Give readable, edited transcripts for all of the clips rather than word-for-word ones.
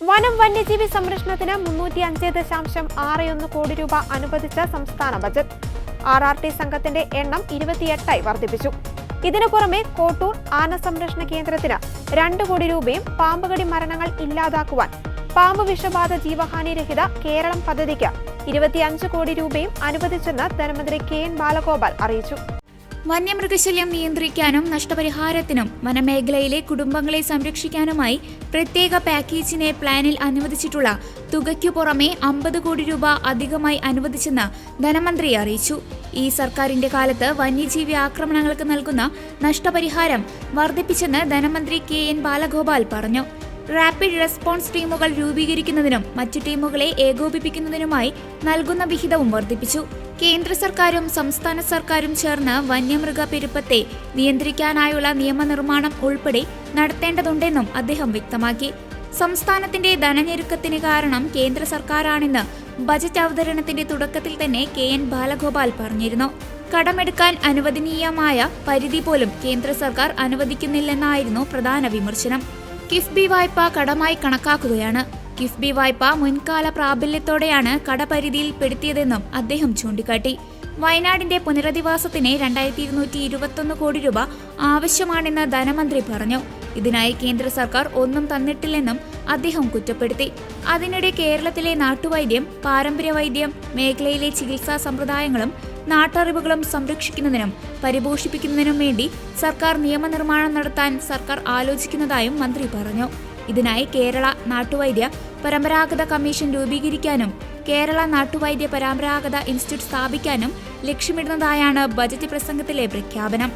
വനം വന്യജീവി സംരക്ഷണത്തിന് 305.61 കോടി രൂപ അനുവദിച്ച സംസ്ഥാന ബജറ്റ്. RRT സംഘത്തിന്റെ എണ്ണം 28ആയി വർദ്ധിപ്പിച്ചു. ഇതിനു പുറമെ കോട്ടൂർ ആന സംരക്ഷണ കേന്ദ്രത്തിന് 2 കോടി രൂപയും പാമ്പുകടി മരണങ്ങൾ ഇല്ലാതാക്കുവാൻ പാമ്പ് വിഷബാധ ജീവഹാനി രഹിത കേരളം പദ്ധതിക്ക് 25 കോടി രൂപയും അനുവദിച്ചെന്ന് ധനമന്ത്രി KN ബാലഗോപാൽ അറിയിച്ചു. വന്യമൃഗശല്യം നിയന്ത്രിക്കാനും നഷ്ടപരിഹാരത്തിനും വനമേഖലയിലെ കുടുംബങ്ങളെ സംരക്ഷിക്കാനുമായി പ്രത്യേക പാക്കേജിനെ പ്ലാനിൽ അനുവദിച്ചിട്ടുള്ള തുകയ്ക്കു പുറമെ 50 കോടി രൂപ അധികമായി അനുവദിച്ചെന്ന് ധനമന്ത്രി അറിയിച്ചു. ഈ സർക്കാരിന്റെ കാലത്ത് വന്യജീവി ആക്രമണങ്ങൾക്ക് നൽകുന്ന നഷ്ടപരിഹാരം വർദ്ധിപ്പിച്ചെന്ന് ധനമന്ത്രി KN ബാലഗോപാൽ പറഞ്ഞു. റാപ്പിഡ് റെസ്പോൺസ് ടീമുകൾ രൂപീകരിക്കുന്നതിനും മറ്റു ടീമുകളെ ഏകോപിപ്പിക്കുന്നതിനുമായി നൽകുന്ന വിഹിതവും വർദ്ധിപ്പിച്ചു. കേന്ദ്ര സർക്കാരും സംസ്ഥാന സർക്കാരും ചേർന്ന് വന്യമൃഗ പെരുപ്പത്തെ നിയന്ത്രിക്കാനായുള്ള നിയമനിർമ്മാണം ഉൾപ്പെടെ നടത്തേണ്ടതുണ്ടെന്നും അദ്ദേഹം വ്യക്തമാക്കി. സംസ്ഥാനത്തിന്റെ ധനഞെരുക്കത്തിന് കാരണം കേന്ദ്ര സർക്കാരാണെന്ന് ബജറ്റ് അവതരണത്തിന്റെ തുടക്കത്തിൽ തന്നെ KN ബാലഗോപാൽ പറഞ്ഞിരുന്നു. കടമെടുക്കാൻ അനുവദനീയമായ പരിധി പോലും കേന്ദ്ര സർക്കാർ അനുവദിക്കുന്നില്ലെന്നായിരുന്നു പ്രധാന വിമർശനം. കിഫ്ബി വായ്പ കടമായി കണക്കാക്കുകയാണ്. കിഫ്ബി വായ്പ മുൻകാല പ്രാബല്യത്തോടെയാണ് കടപരിധിയിൽ പെടുത്തിയതെന്നും അദ്ദേഹം ചൂണ്ടിക്കാട്ടി. വയനാടിന്റെ പുനരധിവാസത്തിന് 2221 കോടി രൂപ ആവശ്യമാണെന്ന് ധനമന്ത്രി പറഞ്ഞു. ഇതിനായി കേന്ദ്ര സർക്കാർ ഒന്നും തന്നിട്ടില്ലെന്നും അദ്ദേഹം കുറ്റപ്പെടുത്തി. അതിനിടെ കേരളത്തിലെ നാട്ടുവൈദ്യം, പാരമ്പര്യ വൈദ്യം മേഖലയിലെ ചികിത്സാ സമ്പ്രദായങ്ങളും നാട്ടറിവുകളും സംരക്ഷിക്കുന്നതിനും പരിപോഷിപ്പിക്കുന്നതിനും വേണ്ടി സർക്കാർ നിയമനിർമ്മാണം നടത്താൻ സർക്കാർ ആലോചിക്കുന്നതായും മന്ത്രി പറഞ്ഞു. ഇതിനായി കേരള നാട്ടുവൈദ്യ പരമ്പരാഗത കമ്മീഷൻ രൂപീകരിക്കാനും കേരള നാട്ടുവൈദ്യ പരമ്പരാഗത ഇൻസ്റ്റിറ്റ്യൂട്ട് സ്ഥാപിക്കാനും ലക്ഷ്യമിടുന്നതായാണ് ബജറ്റ് പ്രസംഗത്തിലെ പ്രഖ്യാപനം.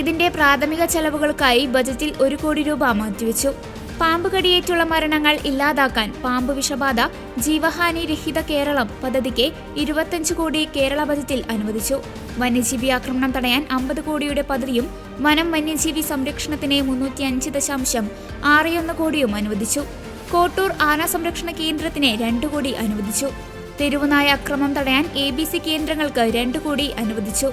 ഇതിന്റെ പ്രാഥമിക ചെലവുകൾക്കായി ബജറ്റിൽ 1 കോടി രൂപ മാറ്റിവെച്ചു. പാമ്പ് കടിയേറ്റുള്ള മരണങ്ങൾ ഇല്ലാതാക്കാൻ പാമ്പ് വിഷബാധ ജീവഹാനി രഹിത കേരളം പദ്ധതിക്ക് 25 കോടി കേരള ബജറ്റിൽ അനുവദിച്ചു. വന്യജീവി ആക്രമണം തടയാൻ 50 കോടിയുടെ പദ്ധതിയും വനം വന്യജീവി സംരക്ഷണത്തിന് 305.61 കോടിയും അനുവദിച്ചു. കോട്ടൂർ ആന സംരക്ഷണ കേന്ദ്രത്തിന് 2 കോടി അനുവദിച്ചു. തെരുവുനായ അക്രമം തടയാൻ ABC കേന്ദ്രങ്ങൾക്ക് 2 കോടി അനുവദിച്ചു.